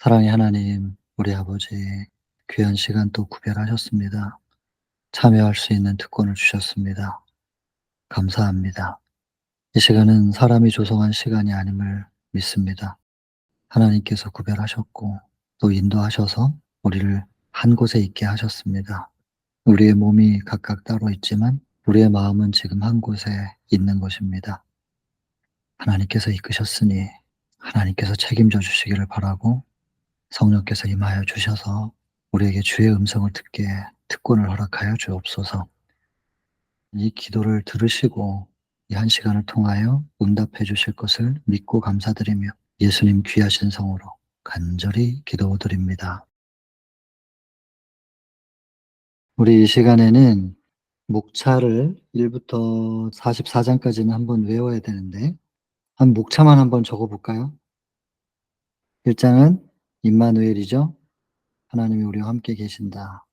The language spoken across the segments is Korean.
사랑의 하나님, 우리 아버지, 귀한 시간 또 구별하셨습니다. 참여할 수 있는 특권을 주셨습니다. 감사합니다. 이 시간은 사람이 조성한 시간이 아님을 믿습니다. 하나님께서 구별하셨고 또 인도하셔서 우리를 한 곳에 있게 하셨습니다. 우리의 몸이 각각 따로 있지만 우리의 마음은 지금 한 곳에 있는 것입니다. 하나님께서 이끄셨으니 하나님께서 책임져 주시기를 바라고, 성령께서 임하여 주셔서 우리에게 주의 음성을 듣게 특권을 허락하여 주옵소서. 이 기도를 들으시고 이 한 시간을 통하여 응답해 주실 것을 믿고 감사드리며 예수님 귀하신 성으로 간절히 기도드립니다. 우리 이 시간에는 목차를 1 부터 44 장까지는 한번 외워야 되는데, 한 목차만 한번 적어 볼까요? 1 장은 임마누엘이죠. 하나님이 우리와 함께 계신다.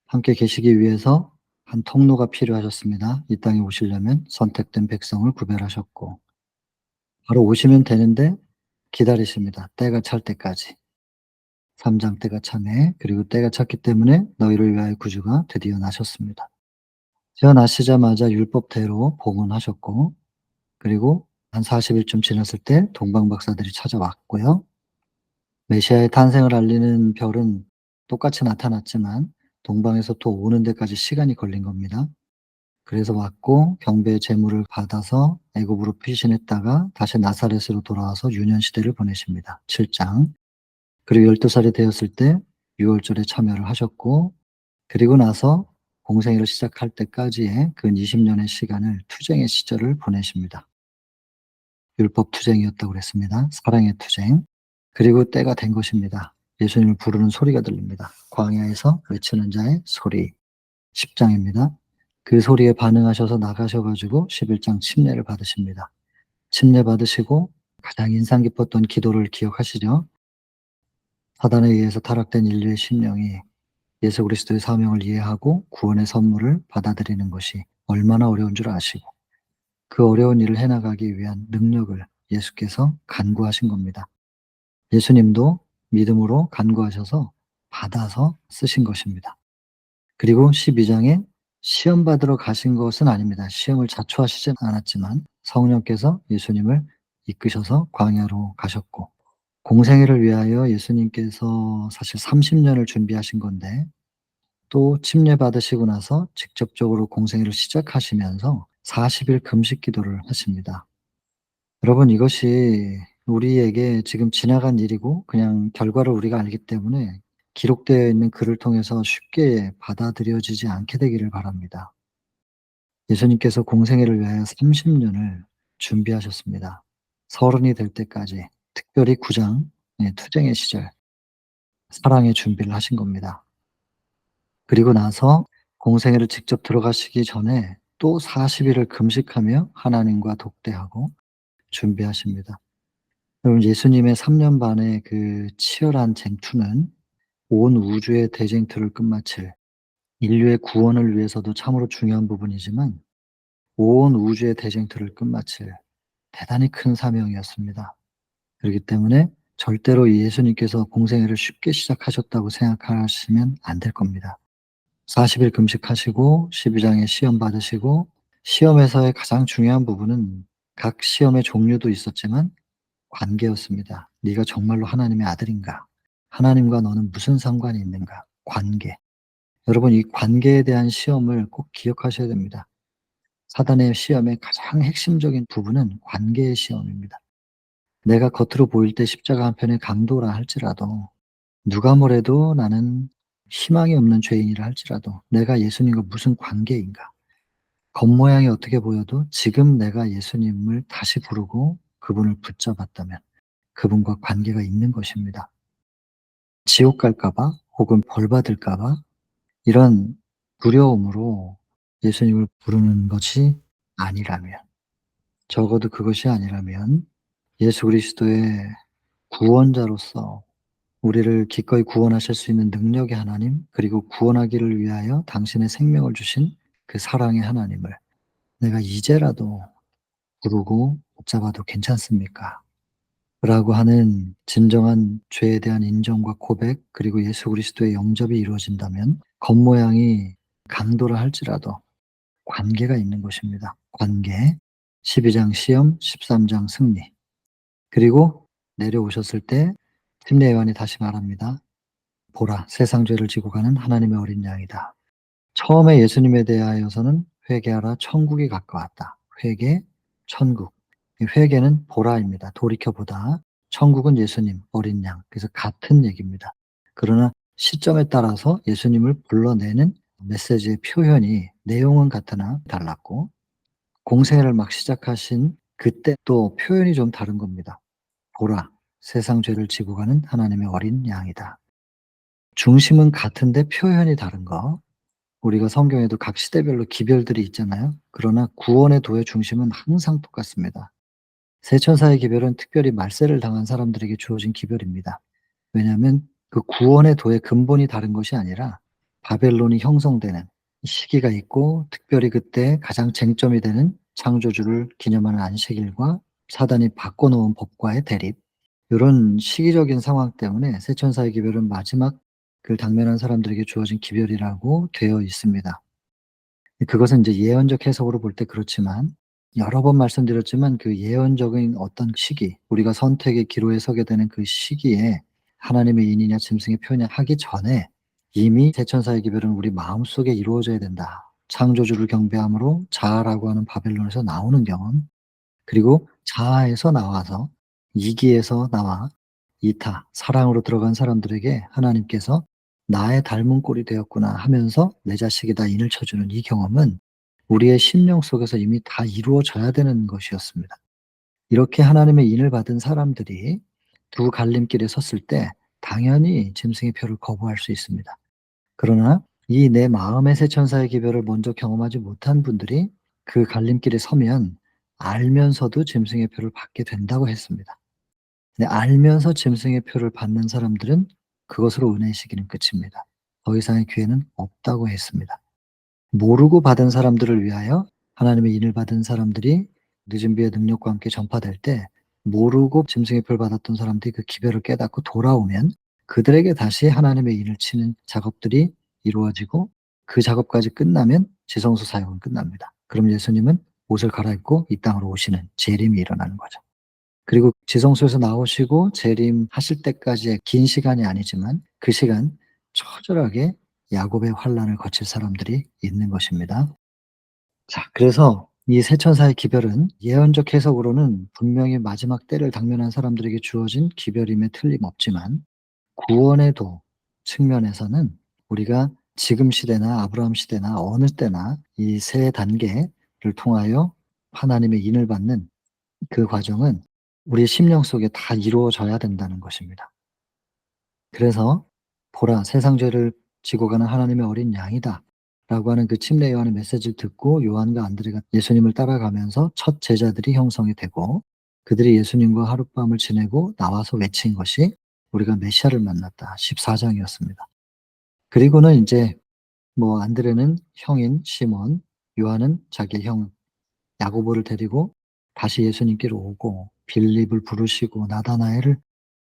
함께 계시기 위해서 한 통로가 필요하셨습니다. 이 땅에 오시려면 선택된 백성을 구별하셨고, 바로 오시면 되는데 기다리십니다. 때가 찰 때까지. 3장 때가 차매, 그리고 때가 찼기 때문에 너희를 위하여 구주가 드디어 나셨습니다. 태어나시자마자 율법대로 복원하셨고, 그리고 한 40 일쯤 지났을 때 동방 박사들이 찾아왔고요. 메시아의 탄생을 알리는 별은 똑같이 나타났지만 동방에서 또 오는 데까지 시간이 걸린 겁니다. 그래서 왔고 경배의 제물을 받아서 애굽으로 피신했다가 다시 나사렛으로 돌아와서 유년 시대를 보내십니다. 7 장. 그리고 12 살이 되었을 때 유월절에 참여를 하셨고, 그리고 나서 공생애를 시작할 때까지의 근 20 년의 시간을 투쟁의 시절을 보내십니다. 율법 투쟁이었다고 그랬습니다. 사랑의 투쟁. 그리고 때가 된 것입니다. 예수님을 부르는 소리가 들립니다. 광야에서 외치는 자의 소리. 10 장입니다. 그 소리에 반응하셔서 나가셔 가지고 11장 침례를 받으십니다. 침례 받으시고 가장 인상 깊었던 기도를 기억하시죠? 사단에 의해서 타락된 인류의 심령이 예수 그리스도의 사명을 이해하고 구원의 선물을 받아들이는 것이 얼마나 어려운 줄 아시고, 그 어려운 일을 해 나가기 위한 능력을 예수께서 간구하신 겁니다. 예수님도 믿음으로 간구하셔서 받아서 쓰신 것입니다. 그리고 12 장에 시험 받으러 가신 것은 아닙니다. 시험을 자초하시진 않았지만 성령께서 예수님을 이끄셔서 광야로 가셨고, 공생애를 위하여 예수님께서 사실 30 년을 준비하신 건데, 또 침례 받으시고 나서 직접적으로 공생애를 시작하시면서 40일 금식 기도를 하십니다. 여러분, 이것이 우리에게 지금 지나간 일이고 그냥 결과를 우리가 알기 때문에 기록되어 있는 글을 통해서 쉽게 받아들여지지 않게 되기를 바랍니다. 예수님께서 공생애를 위하여 30 년을 준비하셨습니다. 30이 될 때까지, 특별히 9 장, 투쟁의 시절, 사랑의 준비를 하신 겁니다. 그리고 나서 공생애를 직접 들어가시기 전에 또 40 일을 금식하며 하나님과 독대하고 준비하십니다. 여러분, 예수님의 3년 반의 그 치열한 쟁투는 온 우주의 대쟁투를 끝마칠, 인류의 구원을 위해서도 참으로 중요한 부분이지만 온 우주의 대쟁투를 끝마칠 대단히 큰 사명이었습니다. 그렇기 때문에 절대로 예수님께서 공생애를 쉽게 시작하셨다고 생각하시면 안 될 겁니다. 40일 금식하시고 12 장에 시험 받으시고, 시험에서의 가장 중요한 부분은 각 시험의 종류도 있었지만 관계였습니다. 네가 정말로 하나님의 아들인가? 하나님과 너는 무슨 상관이 있는가? 관계. 여러분, 이 관계에 대한 시험을 꼭 기억하셔야 됩니다. 사단의 시험의 가장 핵심적인 부분은 관계의 시험입니다. 내가 겉으로 보일 때 십자가 한 편의 강도라 할지라도, 누가 뭐래도 나는 희망이 없는 죄인이라 할지라도 내가 예수님과 무슨 관계인가? 겉모양이 어떻게 보여도 지금 내가 예수님을 다시 부르고 그분을 붙잡았다면 그분과 관계가 있는 것입니다. 지옥 갈까 봐 혹은 벌 받을까 봐 이런 두려움으로 예수님을 부르는 것이 아니라면, 적어도 그것이 아니라면 예수 그리스도의 구원자로서 우리를 기꺼이 구원하실 수 있는 능력의 하나님, 그리고 구원하기를 위하여 당신의 생명을 주신 그 사랑의 하나님을 내가 이제라도 부르고 붙잡아도 괜찮습니까? 라고 하는 진정한 죄에 대한 인정과 고백 그리고 예수 그리스도의 영접이 이루어진다면 겉모양이 강도라 할지라도 관계가 있는 것입니다. 관계. 12장 시험, 13장 승리. 그리고 내려오셨을 때 침례 요한이 다시 말합니다. 보라, 세상 죄를 지고 가는 하나님의 어린 양이다. 처음에 예수님에 대하여서는 회개하라, 천국이 가까웠다. 회개, 천국. 이 회개는 보라입니다. 돌이켜보다. 천국은 예수님, 어린 양. 그래서 같은 얘기입니다. 그러나 시점에 따라서 예수님을 불러내는 메시지의 표현이 내용은 같으나 달랐고 공생애를 막 시작하신 그때 또 표현이 좀 다른 겁니다. 보라, 세상 죄를 지고 가는 하나님의 어린 양이다. 중심은 같은데 표현이 다른 거. 우리가 성경에도 각 시대별로 기별들이 있잖아요. 그러나 구원의 도의 중심은 항상 똑같습니다. 세천사의 기별은 특별히 말세를 당한 사람들에게 주어진 기별입니다. 왜냐하면 그 구원의 도의 근본이 다른 것이 아니라 바벨론이 형성되는 시기가 있고 특별히 그때 가장 쟁점이 되는 창조주를 기념하는 안식일과 사단이 바꿔놓은 법과의 대립, 요런 시기적인 상황 때문에 세천사의 기별은 마지막 그 당면한 사람들에게 주어진 기별이라고 되어 있습니다. 그것은 이제 예언적 해석으로 볼 때 그렇지만 여러 번 말씀드렸지만 그 예언적인 어떤 시기, 우리가 선택의 기로에 서게 되는 그 시기에 하나님의 인이냐 짐승의 표현이냐 하기 전에 이미 세천사의 기별은 우리 마음속에 이루어져야 된다. 창조주를 경배함으로 자아라고 하는 바벨론에서 나오는 경험, 그리고 자아에서 나와서 이기에서 나와 이타, 사랑으로 들어간 사람들에게 하나님께서 나의 닮은 꼴이 되었구나 하면서 내 자식이다 인을 쳐주는 이 경험은 우리의 심령 속에서 이미 다 이루어져야 되는 것이었습니다. 이렇게 하나님의 인을 받은 사람들이 두 갈림길에 섰을 때 당연히 짐승의 표를 거부할 수 있습니다. 그러나 이 내 마음의 새 천사의 기별을 먼저 경험하지 못한 분들이 그 갈림길에 서면 알면서도 짐승의 표를 받게 된다고 했습니다. 근데 알면서 짐승의 표를 받는 사람들은 그것으로 은혜의 시기는 끝입니다. 더 이상의 기회는 없다고 했습니다. 모르고 받은 사람들을 위하여 하나님의 인을 받은 사람들이 늦은 비의 능력과 함께 전파될 때 모르고 짐승의 표를 받았던 사람들이 그 기별을 깨닫고 돌아오면 그들에게 다시 하나님의 인을 치는 작업들이 이루어지고 그 작업까지 끝나면 지성소 사역은 끝납니다. 그럼 예수님은 옷을 갈아입고 이 땅으로 오시는 재림이 일어나는 거죠. 그리고 지성소에서 나오시고 재림하실 때까지의 긴 시간이 아니지만 그 시간 처절하게 야곱의 환난을 거칠 사람들이 있는 것입니다. 자, 그래서 이 세 천사의 기별은 예언적 해석으로는 분명히 마지막 때를 당면한 사람들에게 주어진 기별임에 틀림없지만 구원의 도 측면에서는 우리가 지금 시대나 아브라함 시대나 어느 때나 이 세 단계를 통하여 하나님의 인을 받는 그 과정은 우리의 심령 속에 다 이루어져야 된다는 것입니다. 그래서 "보라 세상 죄를 지고 가는 하나님의 어린 양이다." 라고 하는 그 침례 요한의 메시지를 듣고 요한과 안드레가 예수님을 따라가면서 첫 제자들이 형성이 되고 그들이 예수님과 하룻밤을 지내고 나와서 외친 것이 "우리가 메시아를 만났다." 14 장이었습니다. 그리고는 인제 뭐 안드레는 형인 시몬, 요한은 자기의 형 야고보를 데리고 다시 예수님께로 오고 빌립을 부르시고 나다나엘을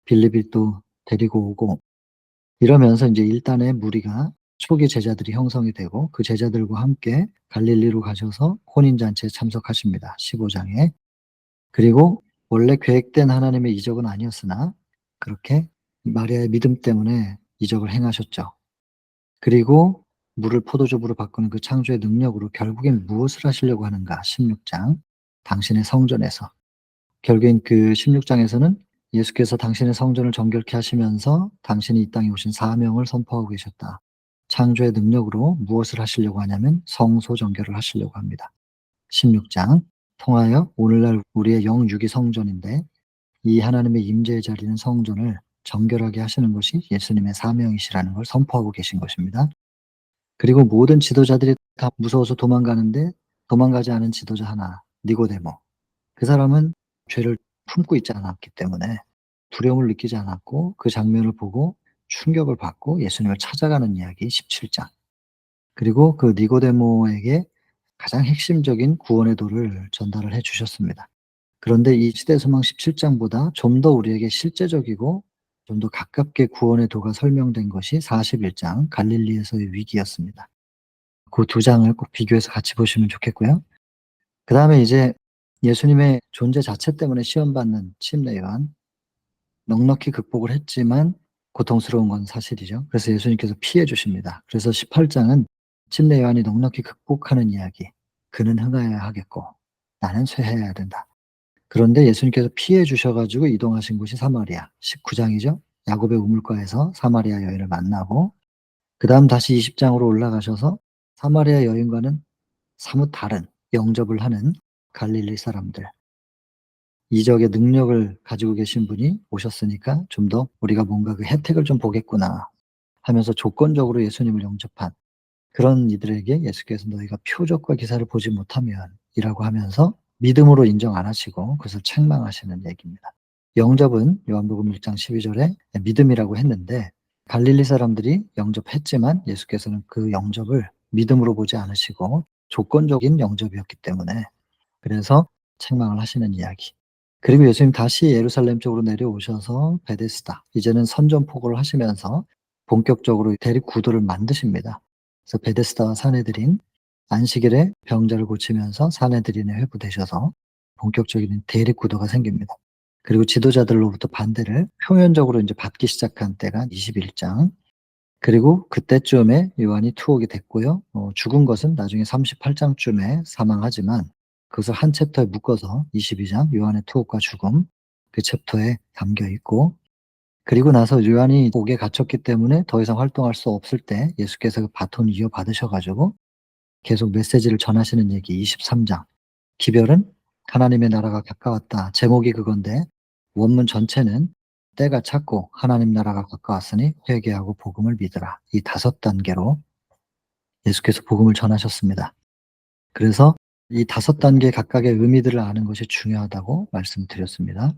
빌립이 또 데리고 오고 이러면서 인제 일단의 무리가 초기 제자들이 형성이 되고 그 제자들과 함께 갈릴리로 가셔서 혼인 잔치에 참석하십니다. 15 장에. 그리고 원래 계획된 하나님의 이적은 아니었으나 그렇게 마리아의 믿음 때문에 이적을 행하셨죠. 그리고 물을 포도주부로 바꾸는 그 창조의 능력으로 결국엔 무엇을 하시려고 하는가 16 장 당신의 성전에서. 결국엔 그 16 장에서는 예수께서 당신의 성전을 정결케 하시면서 당신이 이 땅에 오신 사명을 선포하고 계셨다. 창조의 능력으로 무엇을 하시려고 하냐면 성소 정결을 하시려고 합니다. 16장 통하여 오늘날 우리의 영육이 성전인데 이 하나님의 임재의 자리는 성전을 정결하게 하시는 것이 예수님의 사명이시라는 걸 선포하고 계신 것입니다. 그리고 모든 지도자들이 다 무서워서 도망가는데 도망가지 않은 지도자 하나 니고데모. 그 사람은 죄를 품고 있지 않았기 때문에 두려움을 느끼지 않았고 그 장면을 보고 충격을 받고 예수님을 찾아가는 이야기 17 장. 그리고 그 니고데모에게 가장 핵심적인 구원의 도를 전달을 해 주셨습니다. 그런데 이 시대소망 17장보다 좀 더 우리에게 실제적이고 좀 더 가깝게 구원의 도가 설명된 것이 41장 갈릴리에서의 위기였습니다. 그 두 장을 꼭 비교해서 같이 보시면 좋겠고요. 그다음에 이제 예수님의 존재 자체 때문에 시험받는 침례 요한, 넉넉히 극복을 했지만 고통스러운 건 사실이죠. 그래서 예수님께서 피해 주십니다. 그래서 18장은 침례 요한이 넉넉히 극복하는 이야기. 그는 흥하여야 하겠고 나는 쇠하여야 된다. 그런데 예수님께서 피해 주셔 가지고 이동하신 곳이 사마리아. 19장이죠. 야곱의 우물가에서 사마리아 여인을 만나고 그다음 다시 20장으로 올라가셔서 사마리아 여인과는 사뭇 다른 영접을 하는 갈릴리 사람들. 이적의 능력을 가지고 계신 분이 오셨으니까 좀 더 '우리가 뭔가 그 혜택을 좀 보겠구나.' 하면서 조건적으로 예수님을 영접한 그런 이들에게 예수께서 "너희가 표적과 기사를 보지 못하면" 이라고 하면서 믿음으로 인정 안 하시고 그것을 책망하시는 얘기입니다. 영접은 요한복음 1장 12절에 믿음이라고 했는데 갈릴리 사람들이 영접했지만 예수께서는 그 영접을 믿음으로 보지 않으시고 조건적인 영접이었기 때문에 그래서 책망을 하시는 이야기. 그리고 예수님 다시 예루살렘 쪽으로 내려오셔서 베데스다 이제는 선전포고를 하시면서 본격적으로 대립 구도를 만드십니다. 그래서 베데스다와 사내들인 안식일에 병자를 고치면서 사내들인에 회부되셔서 본격적인 대립 구도가 생깁니다. 그리고 지도자들로부터 반대를 표면적으로 인제 받기 시작한 때가 21장. 그리고 그때쯤에 요한이 투옥이 됐고요. 죽은 것은 나중에 38장쯤에 사망하지만 그것을 한 챕터에 묶어서 22장 요한의 투옥과 죽음 그 챕터에 담겨 있고 그리고 나서 요한이 옥에 갇혔기 때문에 더 이상 활동할 수 없을 때 예수께서 그 바톤을 이어받으셔 가지고 계속 메시지를 전하시는 얘기 23장. 기별은 하나님의 나라가 가까웠다. 제목이 그건데 원문 전체는 때가 찼고 하나님 나라가 가까웠으니 회개하고 복음을 믿으라. 이 5단계로 예수께서 복음을 전하셨습니다. 그래서 이 5단계 각각의 의미들을 아는 것이 중요하다고 말씀드렸습니다.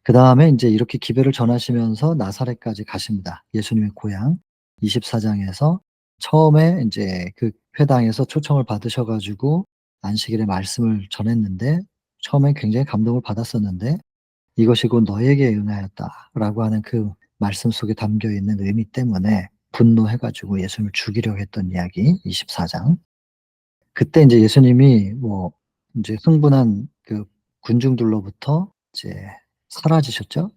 그다음에 인제 이렇게 기별을 전하시면서 나사렛까지 가십니다. 예수님의 고향 24장에서 처음에 인제 그 회당에서 초청을 받으셔 가지고 안식일에 말씀을 전했는데 처음엔 굉장히 감동을 받았었는데 "이것이 곧 너에게 응하였다."라고 하는 그 말씀 속에 담겨 있는 의미 때문에 분노해 가지고 예수님을 죽이려고 했던 이야기 24장. 그때 인제 예수님이 뭐 인제 흥분한 그 군중들로부터 이제 사라지셨죠.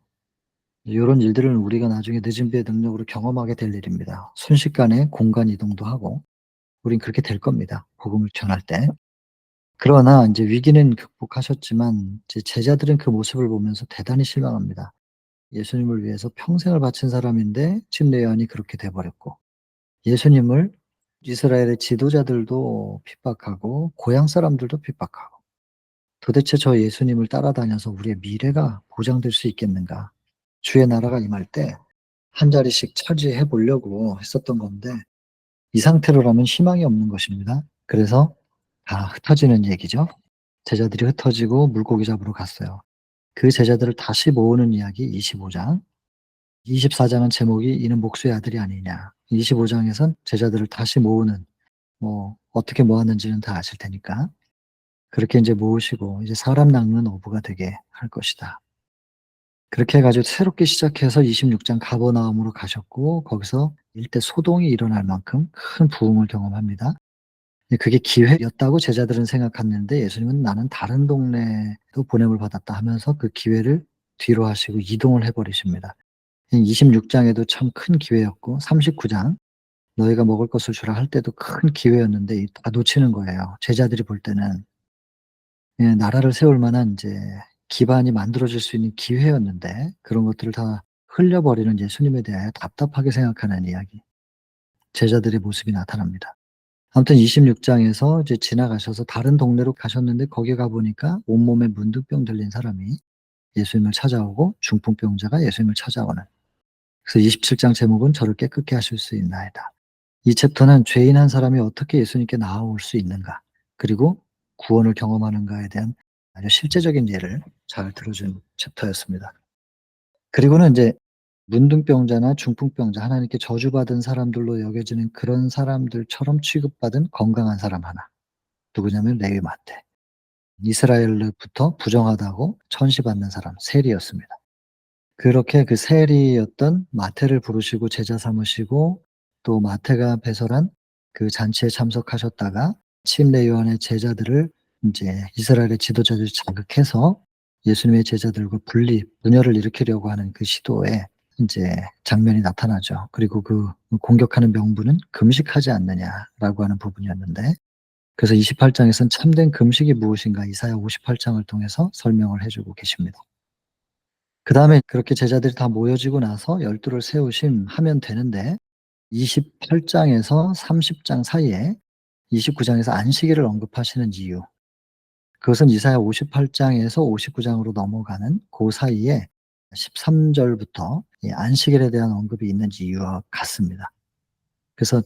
요런 일들은 우리가 나중에 늦은 비의 능력으로 경험하게 될 일입니다. 순식간에 공간 이동도 하고 우린 그렇게 될 겁니다, 복음을 전할 때. 그러나 인제 위기는 극복하셨지만 이제 제자들은 그 모습을 보면서 대단히 실망합니다. 예수님을 위해서 평생을 바친 사람인데 침례 요한이 그렇게 돼 버렸고 예수님을 이스라엘의 지도자들도 핍박하고 고향 사람들도 핍박하고 도대체 저 예수님을 따라다녀서 우리의 미래가 보장될 수 있겠는가? 주의 나라가 임할 때 한 자리씩 차지해 보려고 했었던 건데 이 상태로라면 희망이 없는 것입니다. 그래서 다 흩어지는 얘기죠. 제자들이 흩어지고 물고기 잡으러 갔어요. 그 제자들을 다시 모으는 이야기 25장. 24장은 제목이 "이는 목수의 아들이 아니냐." 25장에선 제자들을 다시 모으는 뭐 어떻게 모았는지는 다 아실 테니까 그렇게 인제 모으시고 이제 "사람 낚는 어부가 되게 할 것이다." 그렇게 해 가지고 새롭게 시작해서 26장 가버나움으로 가셨고 거기서 일대 소동이 일어날 만큼 큰 부흥을 경험합니다. 근데 그게 기회였다고 제자들은 생각했는데 예수님은 "나는 다른 동네로 보냄을 받았다." 하면서 그 기회를 뒤로 하시고 이동을 해 버리십니다. 26장에도 참 큰 기회였고 39장 "너희가 먹을 것을 주라." 할 때도 큰 기회였는데 이 다 놓치는 거예요. 제자들이 볼 때는 나라를 세울 만한 인제 기반이 만들어질 수 있는 기회였는데 그런 것들을 다 흘려버리는 예수님에 대하여 답답하게 생각하는 이야기. 제자들의 모습이 나타납니다. 아무튼 26장에서 이제 지나가셔서 다른 동네로 가셨는데 거기 가 보니까 온몸에 문둥병 들린 사람이 예수님을 찾아오고 중풍병자가 예수님을 찾아오는. 그래서 27장 제목은 "저를 깨끗게 하실 수 있나이다." 이 챕터는 죄인 한 사람이 어떻게 예수님께 나아올 수 있는가 그리고 구원을 경험하는가에 대한 아주 실제적인 예를 잘 들어준 챕터였습니다. 그리고는 인제 문둥병자나 중풍병자 하나님께 저주받은 사람들로 여겨지는 그런 사람들처럼 취급받은 건강한 사람 하나. 누구냐면 레위 마태. 이스라엘로부터 부정하다고 천시받는 사람 세리였습니다. 그렇게 그 세리였던 마태를 부르시고 제자 삼으시고 또 마태가 배설한 그 잔치에 참석하셨다가 침례 요한의 제자들을 인제 이스라엘의 지도자들이 자극해서 예수님의 제자들과 분열을 일으키려고 하는 그 시도에 인제 장면이 나타나죠. 그리고 그 공격하는 명분은 "금식하지 않느냐."라고 하는 부분이었는데, 그래서 28 장에서는 참된 금식이 무엇인가 이사야 58 장을 통해서 설명을 해 주고 계십니다. 그다음에 그렇게 제자들이 다 모여지고 나서 12를 세우심 하면 되는데, 28 장에서 30장 사이에 29 장에서 안식일을 언급하시는 이유, 그것은 이사야 58 장에서 59 장으로 넘어가는 고 사이에 13 절부터 이 안식일에 대한 언급이 있는 이유와 같습니다. 그래서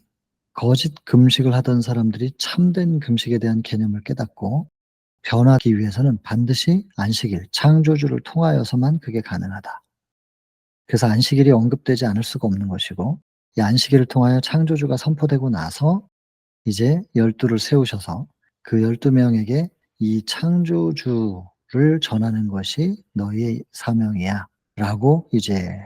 거짓 금식을 하던 사람들이 참된 금식에 대한 개념을 깨닫고 변하기 위해서는 반드시 안식일, 창조주를 통하여서만 그게 가능하다. 그래서 안식일이 언급되지 않을 수가 없는 것이고, 이 안식일을 통하여 창조주가 선포되고 나서 이제 12를 세우셔서 그 12 명에게 이 창조주를 전하는 것이 너희의 사명이야 라고 이제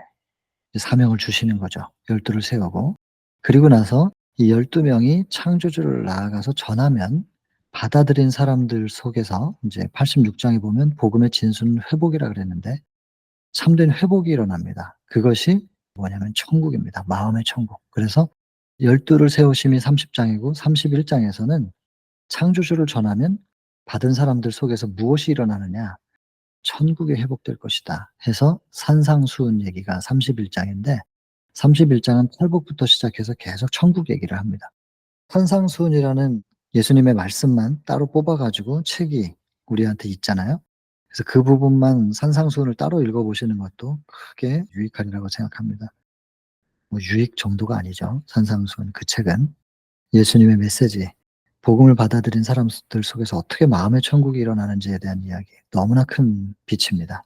사명을 주시는 거죠. 12를 세우고. 그리고 나서 이 12 명이 창조주를 나아가서 전하면 받아들인 사람들 속에서 인제 86 장에 보면 복음의 진수는 회복이라 그랬는데, 참된 회복이 일어납니다. 그것이 뭐냐면 천국입니다. 마음의 천국. 그래서 12를 세우심이 30 장이고 31 장에서는 창조주를 전하면 받은 사람들 속에서 무엇이 일어나느냐, 천국이 회복될 것이다 해서 산상수훈 얘기가 31 장인데, 31 장은 팔복부터 시작해서 계속 천국 얘기를 합니다. 산상수훈이라는 예수님의 말씀만 따로 뽑아 가지고 책이 우리한테 있잖아요. 그래서 그 부분만 산상수훈을 따로 읽어 보시는 것도 크게 유익하리라고 생각합니다. 뭐 유익 정도가 아니죠. 산상수훈 그 책은 예수님의 메시지, 복음을 받아들인 사람들 속에서 어떻게 마음의 천국이 일어나는지에 대한 이야기, 너무나 큰 빛입니다.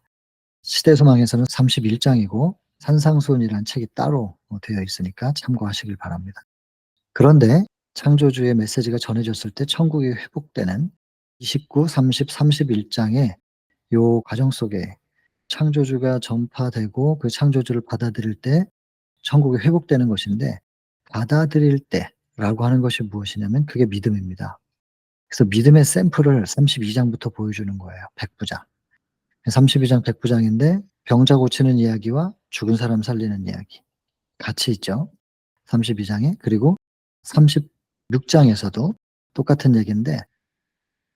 시대소망에서는 31 장이고 산상수훈이라는 책이 따로 되어 있으니까 참고하시길 바랍니다. 그런데 창조주의 메시지가 전해졌을 때 천국이 회복되는 29, 30, 31 장의 요 과정 속에 창조주가 전파되고 그 창조주를 받아들일 때 천국이 회복되는 것인데, 받아들일 때라고 하는 것이 무엇이냐면 그게 믿음입니다. 그래서 믿음의 샘플을 32 장부터 보여주는 거예요. 백부장. 32장 백부장인데 병자 고치는 이야기와 죽은 사람 살리는 이야기 같이 있죠. 32 장에. 그리고 36 장에서도 똑같은 얘기인데,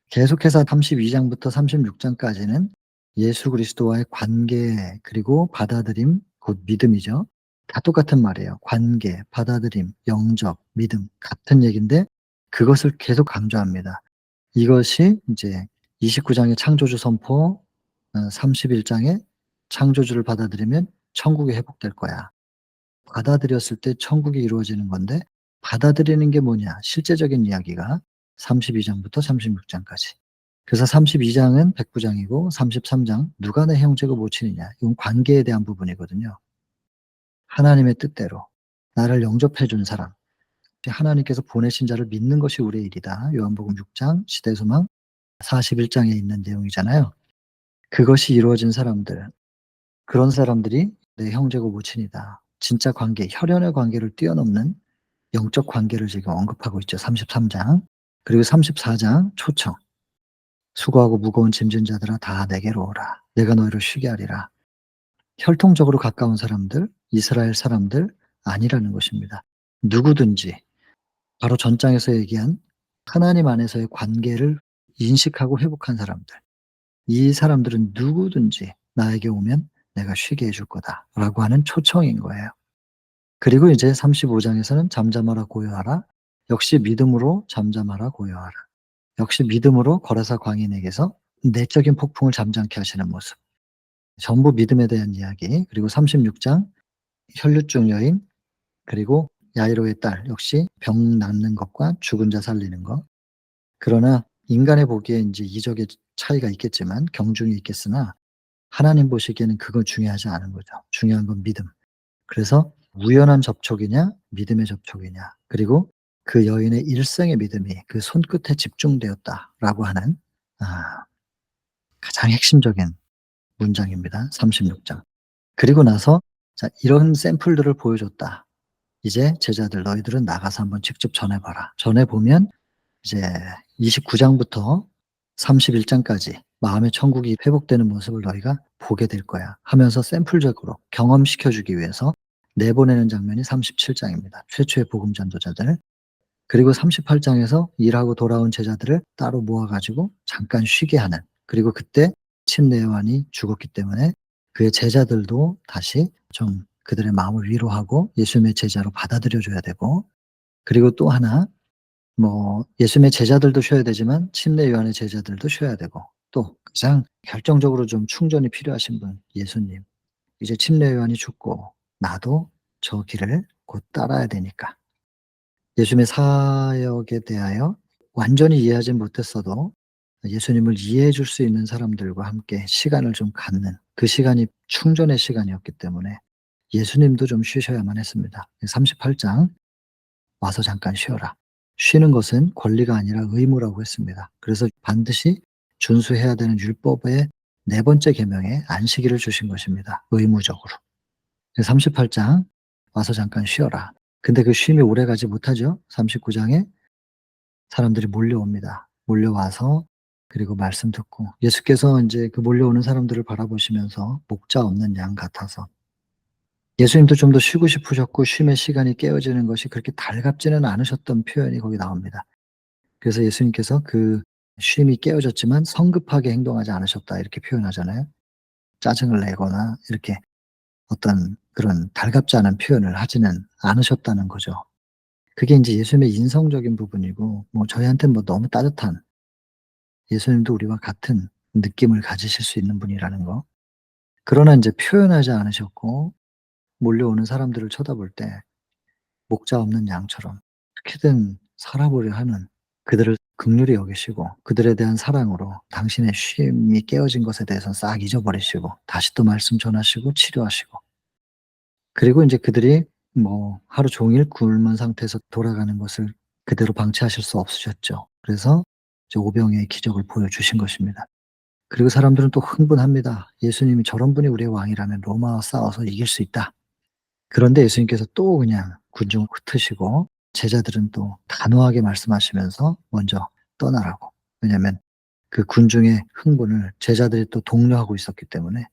계속해서 32 장부터 36 장까지는 예수 그리스도와의 관계 그리고 받아들임 곧 믿음이죠. 다 똑같은 말이에요. 관계, 받아들임, 영접, 믿음 같은 얘기인데 그것을 계속 강조합니다. 이것이 인제 29 장의 창조주 선포, 31 장에 창조주를 받아들이면 천국이 회복될 거야. 받아들였을 때 천국이 이루어지는 건데, 받아들이는 게 뭐냐? 실제적인 이야기가 32 장부터 36 장까지. 그래서 32 장은 백부장이고 33장 누가 내 형제고 모친이냐. 이건 관계에 대한 부분이거든요. 하나님의 뜻대로 나를 영접해 준 사람, 하나님께서 보내신 자를 믿는 것이 우리의 일이다. 요한복음 6 장, 시대소망 41 장에 있는 내용이잖아요. 그것이 이루어진 사람들, 그런 사람들이 내 형제고 모친이다. 진짜 관계, 혈연의 관계를 뛰어넘는 영적 관계를 지금 언급하고 있죠. 33 장. 그리고 34장 초청. 수고하고 무거운 짐진 자들아 다 내게로 오라. 내가 너희를 쉬게 하리라. 혈통적으로 가까운 사람들, 이스라엘 사람들 아니라는 것입니다. 누구든지 바로 전 장에서 얘기한 하나님 안에서의 관계를 인식하고 회복한 사람들. 이 사람들은 누구든지 나에게 오면 내가 쉬게 해줄 거다라고 하는 초청인 거예요. 그리고 이제 35 장에서는 잠잠하라 고요하라. 역시 믿음으로 잠잠하라 고요하라. 역시 믿음으로 거라사 광인에게서 내적인 폭풍을 잠잠케 하시는 모습. 전부 믿음에 대한 이야기. 그리고 36 장 혈류증 여인, 그리고 야이로의 딸 역시 병 낫는 것과 죽은 자 살리는 것. 그러나 인간의 보기에 인제 이적의 차이가 있겠지만 경중이 있겠으나 하나님 보시기에는 그건 중요하지 않은 거죠. 중요한 건 믿음. 그래서 우연한 접촉이냐 믿음의 접촉이냐, 그리고 그 여인의 일생의 믿음이 그 손끝에 집중되었다라고 하는 가장 핵심적인 문장입니다. 36장. 그리고 나서 자 이런 샘플들을 보여줬다. 이제 제자들 너희들은 나가서 한번 직접 전해 봐라. 전해 보면 이제 29장부터 31장까지 마음의 천국이 회복되는 모습을 너희가 보게 될 거야 하면서 샘플적으로 경험시켜 주기 위해서 내보내는 장면이 37장입니다. 최초의 복음 전도자들. 그리고 38장에서 일하고 돌아온 제자들을 따로 모아 가지고 잠깐 쉬게 하는, 그리고 그때 침례 요한이 죽었기 때문에 그의 제자들도 다시 좀 그들의 마음을 위로하고 예수님의 제자로 받아들여 줘야 되고, 그리고 또 하나 예수님의 제자들도 쉬어야 되지만 침례 요한의 제자들도 쉬어야 되고, 또 가장 결정적으로 좀 충전이 필요하신 분 예수님. 이제 침례 요한이 죽고 나도 저 길을 곧 따라야 되니까 예수님의 사역에 대하여 완전히 이해하지 못했어도 예수님을 이해해 줄 수 있는 사람들과 함께 시간을 좀 갖는, 그 시간이 충전의 시간이었기 때문에 예수님도 좀 쉬셔야만 했습니다. 38장 와서 잠깐 쉬어라. 쉬는 것은 권리가 아니라 의무라고 했습니다. 그래서 반드시 준수해야 되는 율법의 네 번째 계명에 안식일을 주신 것입니다, 의무적으로. 38장 와서 잠깐 쉬어라. 근데 그 쉼이 오래가지 못하죠. 39장에 사람들이 몰려옵니다. 몰려와서 그리고 말씀 듣고, 예수께서 인제 그 몰려오는 사람들을 바라보시면서 목자 없는 양 같아서, 예수님도 좀 더 쉬고 싶으셨고 쉼의 시간이 깨어지는 것이 그렇게 달갑지는 않으셨던 표현이 거기 나옵니다. 그래서 예수님께서 그 쉼이 깨어졌지만 성급하게 행동하지 않으셨다 이렇게 표현하잖아요. 짜증을 내거나 이렇게 어떤 그런 달갑지 않은 표현을 하지는 않으셨다는 거죠. 그게 인제 예수님의 인성적인 부분이고, 저희한테는 너무 따뜻한, 예수님도 우리와 같은 느낌을 가지실 수 있는 분이라는 거. 그러나 인제 표현하지 않으셨고 몰려오는 사람들을 쳐다볼 때 목자 없는 양처럼 어떻게든 살아보려 하는 그들을 긍휼히 여기시고, 그들에 대한 사랑으로 당신의 쉼이 깨어진 것에 대해서는 싹 잊어버리시고 다시 또 말씀 전하시고 치료하시고, 그리고 인제 그들이 하루 종일 굶은 상태에서 돌아가는 것을 그대로 방치하실 수 없으셨죠. 그래서 이제 오병이의 기적을 보여주신 것입니다. 그리고 사람들은 또 흥분합니다. 예수님이 저런 분이 우리의 왕이라면 로마와 싸워서 이길 수 있다. 그런데 예수님께서 또 그냥 군중을 흩으시고 제자들은 또 단호하게 말씀하시면서 먼저 떠나라고. 왜냐하면 그 군중의 흥분을 제자들이 또 독려하고 있었기 때문에,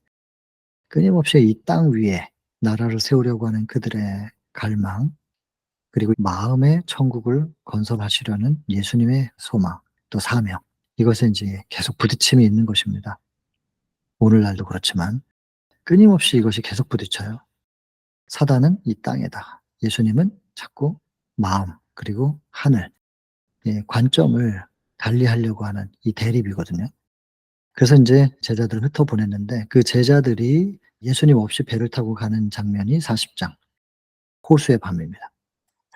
끊임없이 이 땅 위에 나라를 세우려고 하는 그들의 갈망, 그리고 마음의 천국을 건설하시려는 예수님의 소망, 또 사명, 이것에 인제 계속 부딪힘이 있는 것입니다. 오늘날도 그렇지만 끊임없이 이것이 계속 부딪혀요. 사단은 이 땅에다가, 예수님은 자꾸 마음 그리고 하늘, 관점을 달리하려고 하는 이 대립이거든요. 그래서 인제 제자들을 흩어보냈는데 그 제자들이 예수님 없이 배를 타고 가는 장면이 40장 호수의 밤입니다.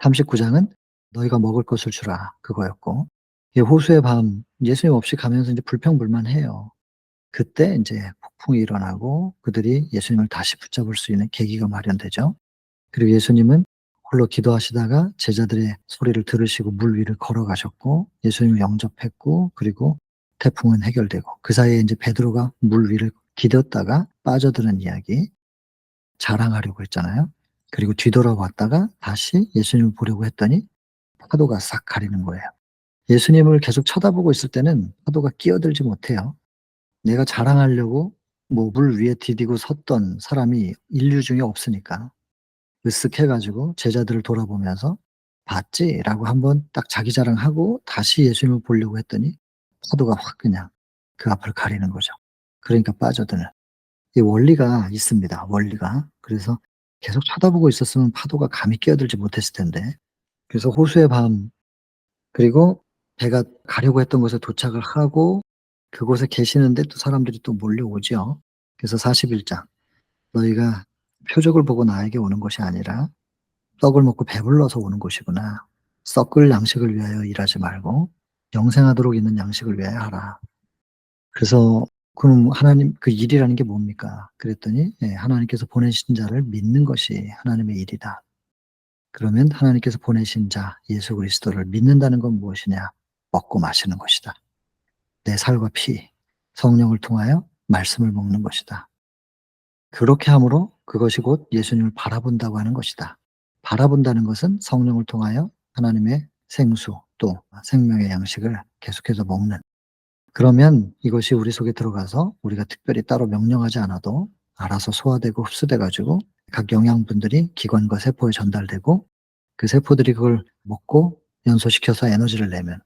39장은 "너희가 먹을 것을 주라." 그거였고, 이 호수의 밤 예수님 없이 가면서 인제 불평불만해요. 그때 인제 폭풍이 일어나고 그들이 예수님을 다시 붙잡을 수 있는 계기가 마련되죠. 그리고 예수님은 홀로 기도하시다가 제자들의 소리를 들으시고 물 위를 걸어가셨고 예수님을 영접했고, 그리고 태풍은 해결되고, 그 사이에 인제 베드로가 물 위를 디뎠다가 빠져드는 이야기, 자랑하려고 했잖아요. 그리고 뒤돌아봤다가 다시 예수님을 보려고 했더니 파도가 싹 가리는 거예요. 예수님을 계속 쳐다보고 있을 때는 파도가 끼어들지 못해요. 내가 자랑하려고 물 위에 디디고 섰던 사람이 인류 중에 없으니까. 으쓱해 가지고 제자들을 돌아보면서 "봤지?"라고 한번 딱 자기 자랑하고 다시 예수님을 보려고 했더니 파도가 확 그냥 그 앞을 가리는 거죠. 그러니까 빠져드는 이 원리가 있습니다, 원리가. 그래서 계속 쳐다보고 있었으면 파도가 감히 끼어들지 못했을 텐데. 그래서 호수의 밤, 그리고 배가 가려고 했던 곳에 도착을 하고 그곳에 계시는데 또 사람들이 또 몰려오죠. 그래서 41장 "너희가 표적을 보고 나에게 오는 것이 아니라 떡을 먹고 배불러서 오는 곳이구나. 썩을 양식을 위하여 일하지 말고 영생하도록 있는 양식을 위하여 하라." 그래서 그럼 하나님 그 일이라는 게 뭡니까? 그랬더니 하나님께서 보내신 자를 믿는 것이 하나님의 일이다. 그러면 하나님께서 보내신 자 예수 그리스도를 믿는다는 건 무엇이냐? 먹고 마시는 것이다. 내 살과 피. 성령을 통하여 말씀을 먹는 것이다. 그렇게 함으로 그것이 곧 예수님을 바라본다고 하는 것이다. 바라본다는 것은 성령을 통하여 하나님의 생수 또 생명의 양식을 계속해서 먹는, 그러면 이것이 우리 속에 들어가서 우리가 특별히 따로 명령하지 않아도 알아서 소화되고 흡수돼 가지고 각 영양분들이 기관과 세포에 전달되고 그 세포들이 그걸 먹고 연소시켜서 에너지를 내면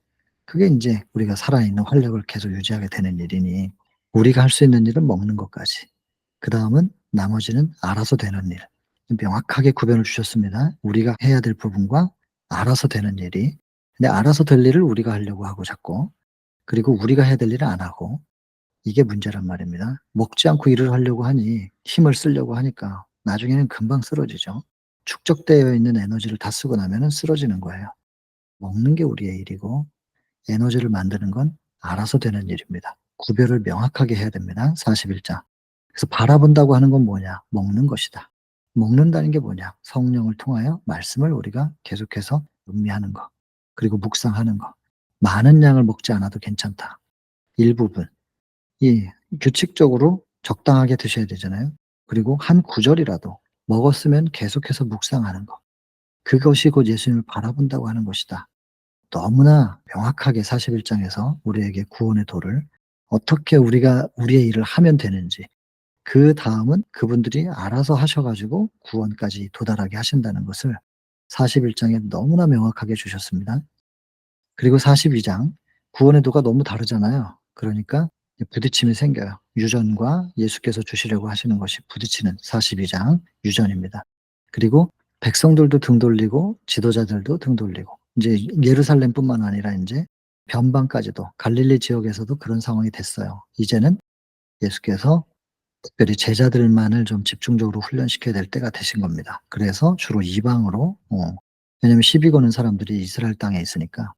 그게 인제 우리가 살아있는 활력을 계속 유지하게 되는 일이니, 우리가 할 수 있는 일은 먹는 것까지, 그다음은 나머지는 알아서 되는 일. 명확하게 구별을 주셨습니다. 우리가 해야 될 부분과 알아서 되는 일이. 근데 알아서 될 일을 우리가 하려고 하고 자꾸, 그리고 우리가 해야 될 일을 안 하고, 이게 문제란 말입니다. 먹지 않고 일을 하려고 하니, 힘을 쓰려고 하니까 나중에는 금방 쓰러지죠. 축적되어 있는 에너지를 다 쓰고 나면은 쓰러지는 거예요. 먹는 게 우리의 일이고 에너지를 만드는 건 알아서 되는 일입니다. 구별을 명확하게 해야 됩니다. 41장. 그래서 바라본다고 하는 건 뭐냐? 먹는 것이다. 먹는다는 게 뭐냐? 성령을 통하여 말씀을 우리가 계속해서 음미하는 것, 그리고 묵상하는 것. 많은 양을 먹지 않아도 괜찮다. 일부분. 이 규칙적으로 적당하게 드셔야 되잖아요. 그리고 한 구절이라도 먹었으면 계속해서 묵상하는 것. 그것이 곧 예수님을 바라본다고 하는 것이다. 너무나 명확하게 41장에서 우리에게 구원의 도를, 어떻게 우리가 우리의 일을 하면 되는지, 그다음은 그분들이 알아서 하셔 가지고 구원까지 도달하게 하신다는 것을 41장에 너무나 명확하게 주셨습니다. 그리고 42장, 구원의 도가 너무 다르잖아요. 그러니까 부딪힘이 생겨요. 유전과 예수께서 주시려고 하시는 것이 부딪히는 42장 유전입니다. 그리고 백성들도 등 돌리고 지도자들도 등 돌리고, 인제 예루살렘뿐만 아니라 인제 변방까지도 갈릴리 지역에서도 그런 상황이 됐어요. 이제는 예수께서 특별히 제자들만을 좀 집중적으로 훈련시켜야 될 때가 되신 겁니다. 그래서 주로 이방으로, 왜냐면 시비 거는 사람들이 이스라엘 땅에 있으니까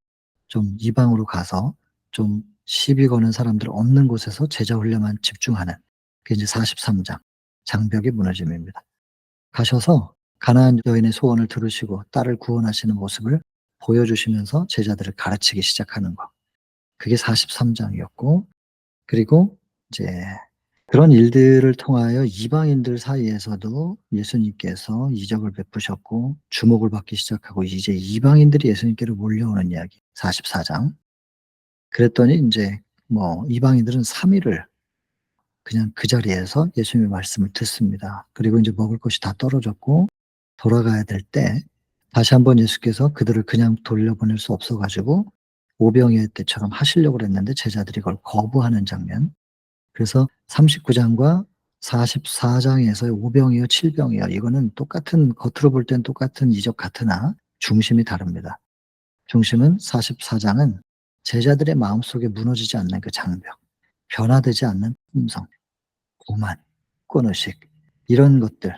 좀 이방으로 가서 좀 시비 거는 사람들 없는 곳에서 제자 훈련만 집중하는, 그게 이제 43장 장벽이 무너짐입니다. 가셔서 가나안 여인의 소원을 들으시고 딸을 구원하시는 모습을 보여주시면서 제자들을 가르치기 시작하는 거. 그게 43장이었고, 그리고 이제 그런 일들을 통하여 이방인들 사이에서도 예수님께서 이적을 베푸셨고 주목을 받기 시작하고 이제 이방인들이 예수님께로 몰려오는 이야기 44장. 그랬더니 인제 이방인들은 3 일을 그냥 그 자리에서 예수님의 말씀을 듣습니다. 그리고 인제 먹을 것이 다 떨어졌고 돌아가야 될 때 다시 한번 예수께서 그들을 그냥 돌려보낼 수 없어 가지고 오병이어 때처럼 하시려고 그랬는데 제자들이 그걸 거부하는 장면. 그래서 39장과 44장에서의 오병이어, 칠병이어, 이거는 똑같은, 겉으로 볼 땐 똑같은 이적 같으나 중심이 다릅니다. 중심은 44장은 제자들의 마음속에 무너지지 않는 그 장벽, 변화되지 않는 품성, 고만, 권의식, 이런 것들,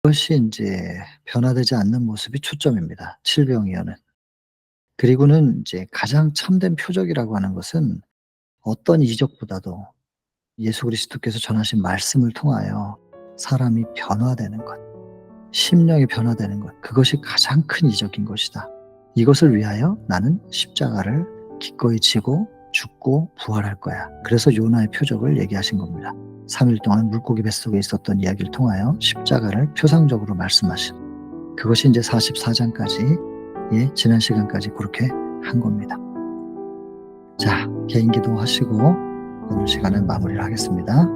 그것이 인제 변화되지 않는 모습이 초점입니다, 칠병이어는. 그리고는 이제 가장 참된 표적이라고 하는 것은 어떤 이적보다도 예수 그리스도께서 전하신 말씀을 통하여 사람이 변화되는 것, 심령이 변화되는 것, 그것이 가장 큰 이적인 것이다. 이것을 위하여 나는 십자가를 기꺼이 지고 죽고 부활할 거야. 그래서 요나의 표적을 얘기하신 겁니다. 3일 동안 물고기 뱃속에 있었던 이야기를 통하여 십자가를 표상적으로 말씀하신, 그것이 이제 44장까지, 지난 시간까지 그렇게 한 겁니다. 자, 개인 기도하시고 오늘 시간은 마무리를 하겠습니다.